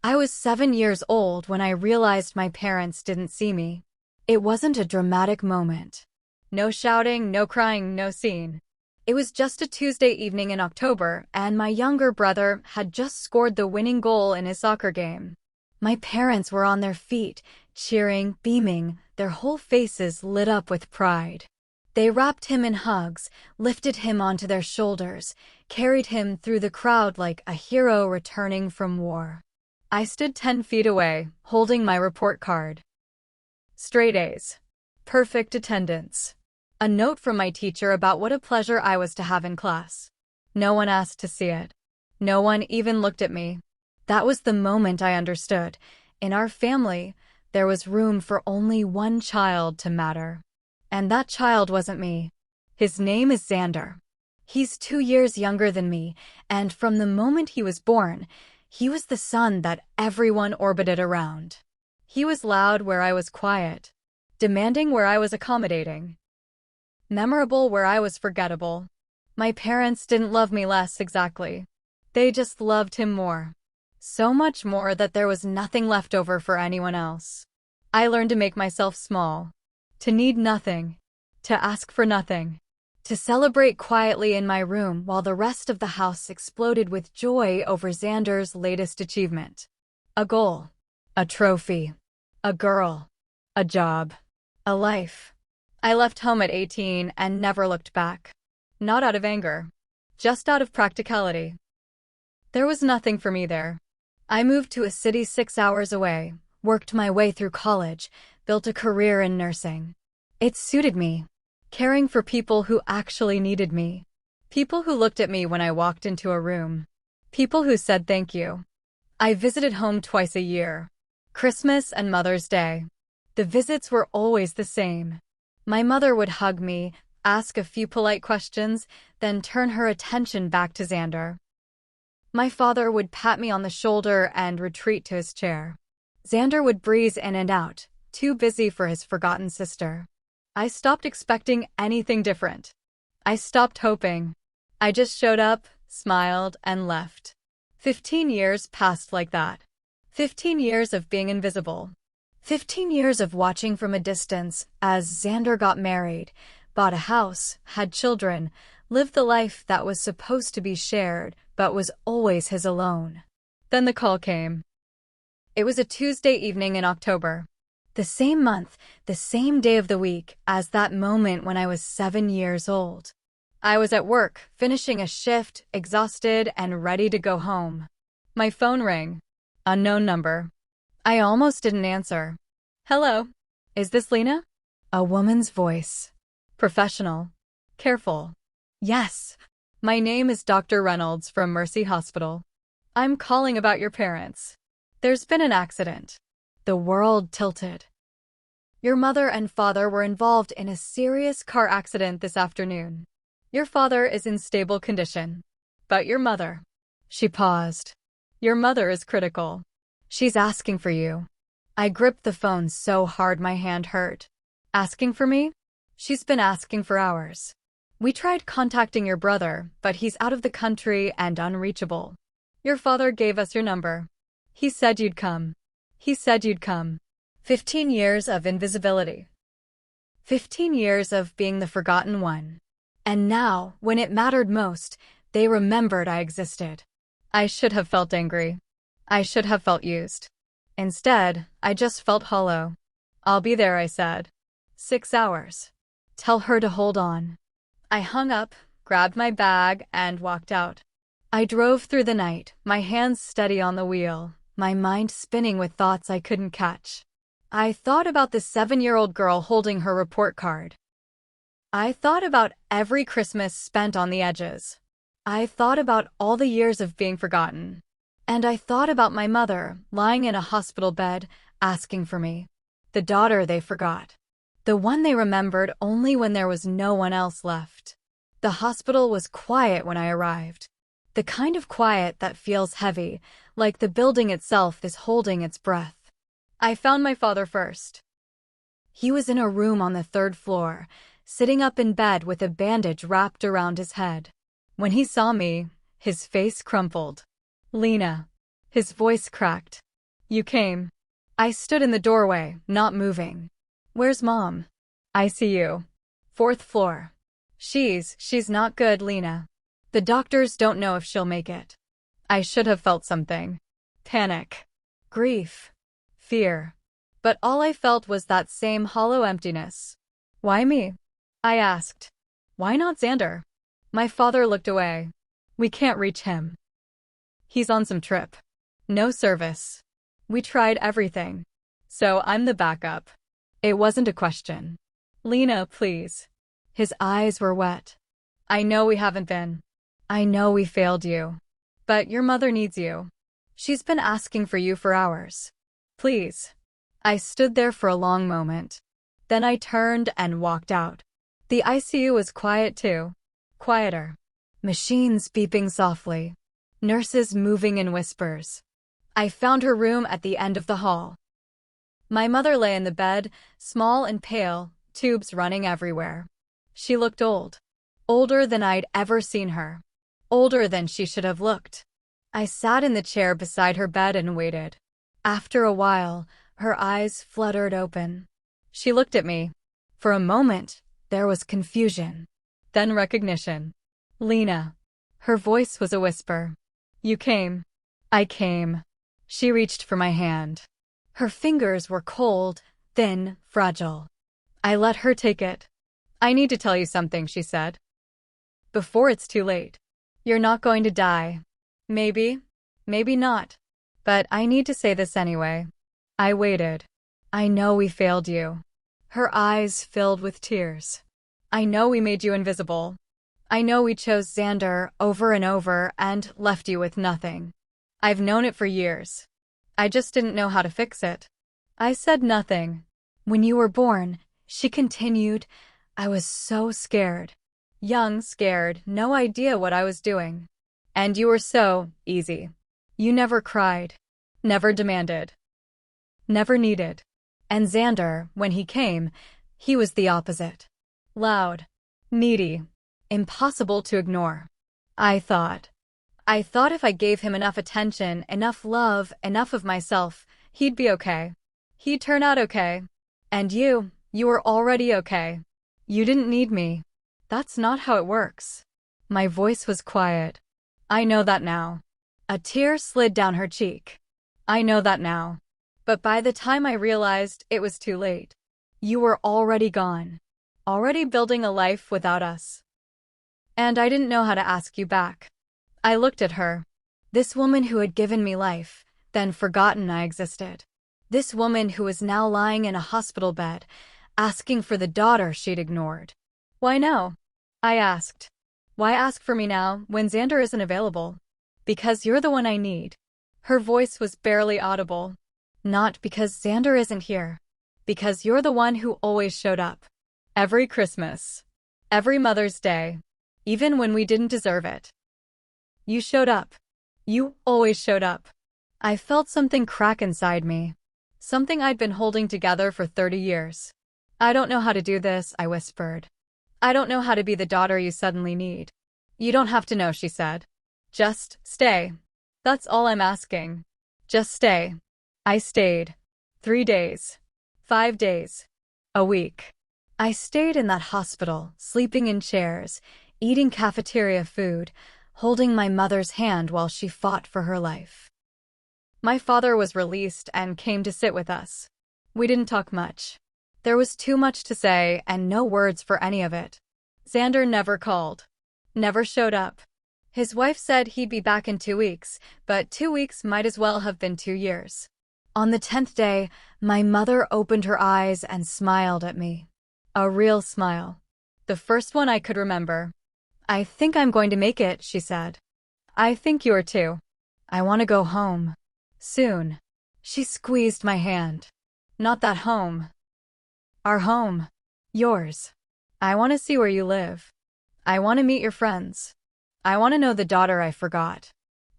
I was 7 years old when I realized my parents didn't see me. It wasn't a dramatic moment. No shouting, no crying, no scene. It was just a Tuesday evening in October, and my younger brother had just scored the winning goal in his soccer game. My parents were on their feet, cheering, beaming, their whole faces lit up with pride. They wrapped him in hugs, lifted him onto their shoulders, carried him through the crowd like a hero returning from war. I stood 10 feet away, holding my report card. Straight A's. Perfect attendance. A note from my teacher about what a pleasure I was to have in class. No one asked to see it. No one even looked at me. That was the moment I understood. In our family, there was room for only one child to matter. And that child wasn't me. His name is Xander. He's 2 years younger than me, and from the moment he was born, he was the sun that everyone orbited around. He was loud where I was quiet, demanding where I was accommodating, memorable where I was forgettable. My parents didn't love me less exactly. They just loved him more. So much more that there was nothing left over for anyone else. I learned to make myself small, to need nothing, to ask for nothing, to celebrate quietly in my room while the rest of the house exploded with joy over Xander's latest achievement. A goal, a trophy, a girl, a job, a life. I left home at 18 and never looked back. Not out of anger, just out of practicality. There was nothing for me there. I moved to a city 6 hours away, worked my way through college, built a career in nursing. It suited me, caring for people who actually needed me. People who looked at me when I walked into a room. People who said thank you. I visited home twice a year, Christmas and Mother's Day. The visits were always the same. My mother would hug me, ask a few polite questions, then turn her attention back to Xander. My father would pat me on the shoulder and retreat to his chair. Xander would breeze in and out, too busy for his forgotten sister. I stopped expecting anything different. I stopped hoping. I just showed up, smiled, and left. 15 years passed like that. 15 years of being invisible. 15 years of watching from a distance as Xander got married, bought a house, had children, lived the life that was supposed to be shared but was always his alone. Then the call came. It was a Tuesday evening in October. The same month, the same day of the week as that moment when I was 7 years old. I was at work, finishing a shift, exhausted and ready to go home. My phone rang. Unknown number. I almost didn't answer. Hello, is this Lena? A woman's voice. Professional. Careful. Yes. My name is Dr. Reynolds from Mercy Hospital. I'm calling about your parents. There's been an accident. The world tilted. Your mother and father were involved in a serious car accident this afternoon. Your father is in stable condition. But your mother. She paused. Your mother is critical. She's asking for you. I gripped the phone so hard my hand hurt. Asking for me? She's been asking for hours. We tried contacting your brother, but he's out of the country and unreachable. Your father gave us your number. He said you'd come. He said you'd come. 15 years of invisibility. 15 years of being the forgotten one. And now, when it mattered most, they remembered I existed. I should have felt angry. I should have felt used. Instead, I just felt hollow. I'll be there, I said. 6 hours. Tell her to hold on. I hung up, grabbed my bag, and walked out. I drove through the night, my hands steady on the wheel, my mind spinning with thoughts I couldn't catch. I thought about the 7-year-old girl holding her report card. I thought about every Christmas spent on the edges. I thought about all the years of being forgotten. And I thought about my mother, lying in a hospital bed, asking for me. The daughter they forgot. The one they remembered only when there was no one else left. The hospital was quiet when I arrived. The kind of quiet that feels heavy, like the building itself is holding its breath. I found my father first. He was in a room on the 3rd floor, sitting up in bed with a bandage wrapped around his head. When he saw me, his face crumpled. Lena. His voice cracked. You came. I stood in the doorway, not moving. Where's Mom? ICU. Fourth floor. She's not good, Lena. The doctors don't know if she'll make it. I should have felt something. Panic. Grief. Fear. But all I felt was that same hollow emptiness. Why me? I asked. Why not Xander? My father looked away. We can't reach him. He's on some trip. No service. We tried everything. So I'm the backup. It wasn't a question. Lena, please. His eyes were wet. I know we haven't been. I know we failed you. But your mother needs you. She's been asking for you for hours. Please. I stood there for a long moment. Then I turned and walked out. The ICU was quiet too. Quieter. Machines beeping softly. Nurses moving in whispers. I found her room at the end of the hall. My mother lay in the bed, small and pale, tubes running everywhere. She looked old. Older than I'd ever seen her. Older than she should have looked. I sat in the chair beside her bed and waited. After a while, her eyes fluttered open. She looked at me. For a moment, there was confusion. Then recognition. Lena. Her voice was a whisper. You came. I came. She reached for my hand. Her fingers were cold, thin, fragile. I let her take it. I need to tell you something, she said. Before it's too late. You're not going to die. Maybe. Maybe not. But I need to say this anyway. I waited. I know we failed you. Her eyes filled with tears. I know we made you invisible. I know we chose Xander over and over and left you with nothing. I've known it for years. I just didn't know how to fix it. I said nothing. When you were born, she continued, I was so scared. Young, scared, no idea what I was doing. And you were so easy. You never cried. Never demanded. Never needed. And Xander, when he came, he was the opposite. Loud. Needy. Impossible to ignore. I thought if I gave him enough attention, enough love, enough of myself, he'd be okay. He'd turn out okay. And you were already okay. You didn't need me. That's not how it works. My voice was quiet. I know that now. A tear slid down her cheek. I know that now. But by the time I realized, it was too late. You were already gone. Already building a life without us. And I didn't know how to ask you back. I looked at her. This woman who had given me life, then forgotten I existed. This woman who was now lying in a hospital bed, asking for the daughter she'd ignored. Why now? I asked. Why ask for me now, when Xander isn't available? Because you're the one I need. Her voice was barely audible. Not because Xander isn't here. Because you're the one who always showed up. Every Christmas. Every Mother's Day. Even when we didn't deserve it. You showed up. You always showed up. I felt something crack inside me. Something I'd been holding together for 30 years. I don't know how to do this, I whispered. I don't know how to be the daughter you suddenly need. You don't have to know, she said. Just stay. That's all I'm asking. Just stay. I stayed. 3 days. 5 days. A week. I stayed in that hospital, sleeping in chairs, eating cafeteria food, holding my mother's hand while she fought for her life. My father was released and came to sit with us. We didn't talk much. There was too much to say and no words for any of it. Xander never called. Never showed up. His wife said he'd be back in 2 weeks, but 2 weeks might as well have been 2 years. On the 10th day, my mother opened her eyes and smiled at me. A real smile. The first one I could remember. I think I'm going to make it, she said. I think you are too. I want to go home. Soon. She squeezed my hand. Not that home. Our home. Yours. I want to see where you live. I want to meet your friends. I want to know the daughter I forgot.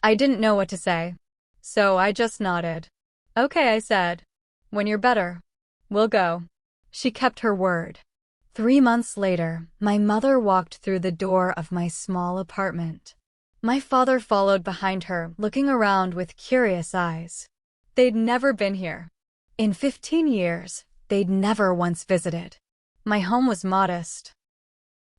I didn't know what to say. So I just nodded. Okay, I said. When you're better. We'll go. She kept her word. 3 months later, my mother walked through the door of my small apartment. My father followed behind her, looking around with curious eyes. They'd never been here. In 15 years, they'd never once visited. My home was modest.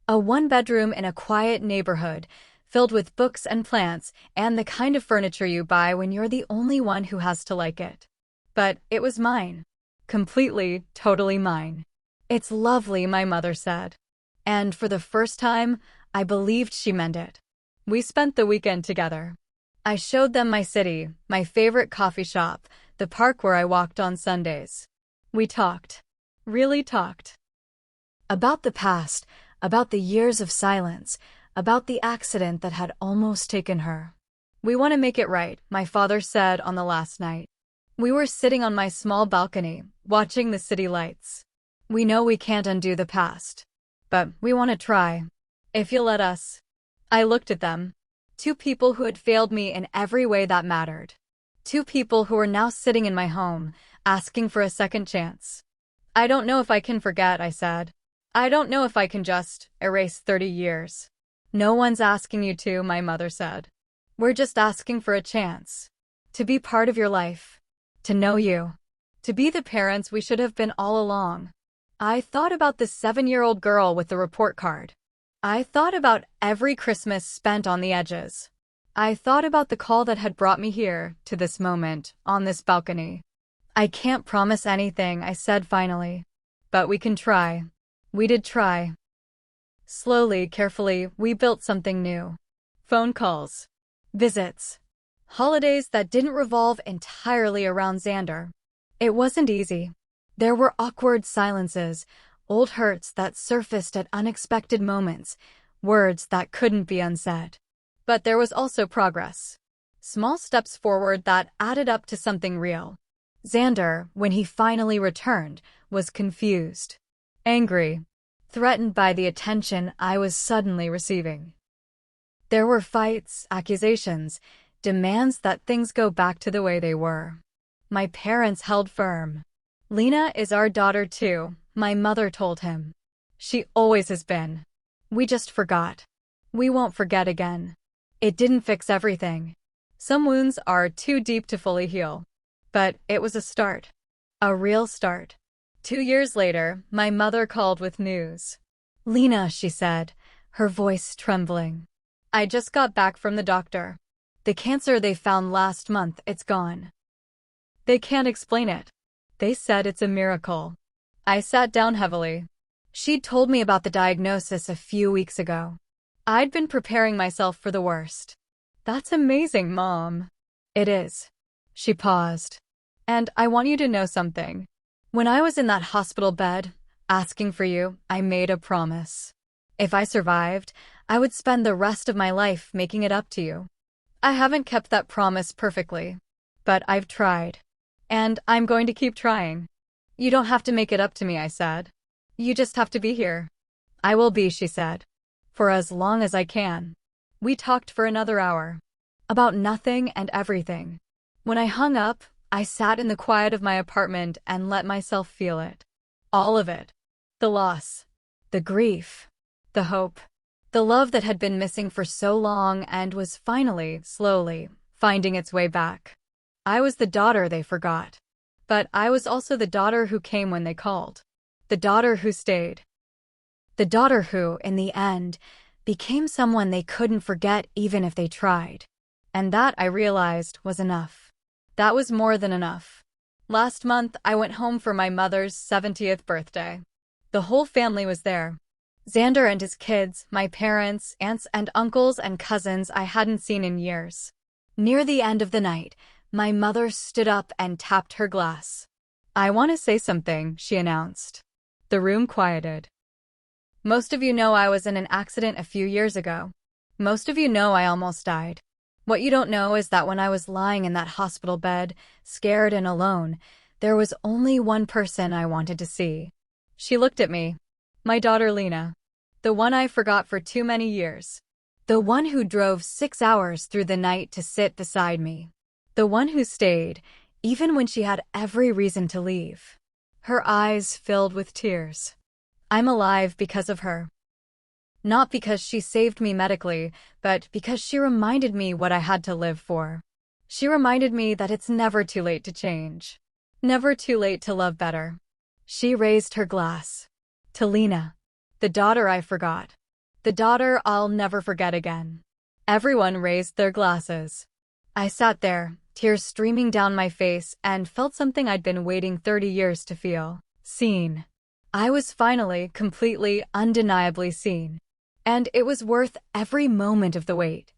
A one-bedroom in a quiet neighborhood, filled with books and plants, and the kind of furniture you buy when you're the only one who has to like it. But it was mine. Completely, totally mine. It's lovely, my mother said. And for the first time, I believed she meant it. We spent the weekend together. I showed them my city, my favorite coffee shop, the park where I walked on Sundays. We talked. Really talked. About the past, about the years of silence, about the accident that had almost taken her. We want to make it right, my father said on the last night. We were sitting on my small balcony, watching the city lights. We know we can't undo the past. But we want to try. If you'll let us. I looked at them. Two people who had failed me in every way that mattered. Two people who were now sitting in my home, asking for a second chance. I don't know if I can forget, I said. I don't know if I can just erase 30 years. No one's asking you to, my mother said. We're just asking for a chance. To be part of your life. To know you. To be the parents we should have been all along. I thought about the 7-year-old girl with the report card. I thought about every Christmas spent on the edges. I thought about the call that had brought me here, to this moment, on this balcony. I can't promise anything, I said finally. But we can try. We did try. Slowly, carefully, we built something new. Phone calls. Visits. Holidays that didn't revolve entirely around Xander. It wasn't easy. There were awkward silences, old hurts that surfaced at unexpected moments, words that couldn't be unsaid. But there was also progress. Small steps forward that added up to something real. Xander, when he finally returned, was confused, angry, threatened by the attention I was suddenly receiving. There were fights, accusations, demands that things go back to the way they were. My parents held firm. Lena is our daughter too, my mother told him. She always has been. We just forgot. We won't forget again. It didn't fix everything. Some wounds are too deep to fully heal. But it was a start. A real start. 2 years later, my mother called with news. Lena, she said, her voice trembling. I just got back from the doctor. The cancer they found last month, it's gone. They can't explain it. They said it's a miracle. I sat down heavily. She'd told me about the diagnosis a few weeks ago. I'd been preparing myself for the worst. That's amazing, Mom. It is. She paused. And I want you to know something. When I was in that hospital bed, asking for you, I made a promise. If I survived, I would spend the rest of my life making it up to you. I haven't kept that promise perfectly, but I've tried. And I'm going to keep trying. You don't have to make it up to me, I said. You just have to be here. I will be, she said. For as long as I can. We talked for another hour. About nothing and everything. When I hung up, I sat in the quiet of my apartment and let myself feel it. All of it. The loss. The grief. The hope. The love that had been missing for so long and was finally, slowly, finding its way back. I was the daughter they forgot. But I was also the daughter who came when they called. The daughter who stayed. The daughter who, in the end, became someone they couldn't forget even if they tried. And that, I realized, was enough. That was more than enough. Last month, I went home for my mother's 70th birthday. The whole family was there. Xander and his kids, my parents, aunts and uncles and cousins I hadn't seen in years. Near the end of the night, my mother stood up and tapped her glass. I want to say something, she announced. The room quieted. Most of you know I was in an accident a few years ago. Most of you know I almost died. What you don't know is that when I was lying in that hospital bed, scared and alone, there was only one person I wanted to see. She looked at me. My daughter Lena. The one I forgot for too many years. The one who drove 6 hours through the night to sit beside me. The one who stayed, even when she had every reason to leave. Her eyes filled with tears. I'm alive because of her. Not because she saved me medically, but because she reminded me what I had to live for. She reminded me that it's never too late to change. Never too late to love better. She raised her glass. To Lena, the daughter I forgot. The daughter I'll never forget again. Everyone raised their glasses. I sat there, tears streaming down my face, and felt something I'd been waiting 30 years to feel. Seen. I was finally, completely, undeniably seen. And it was worth every moment of the wait.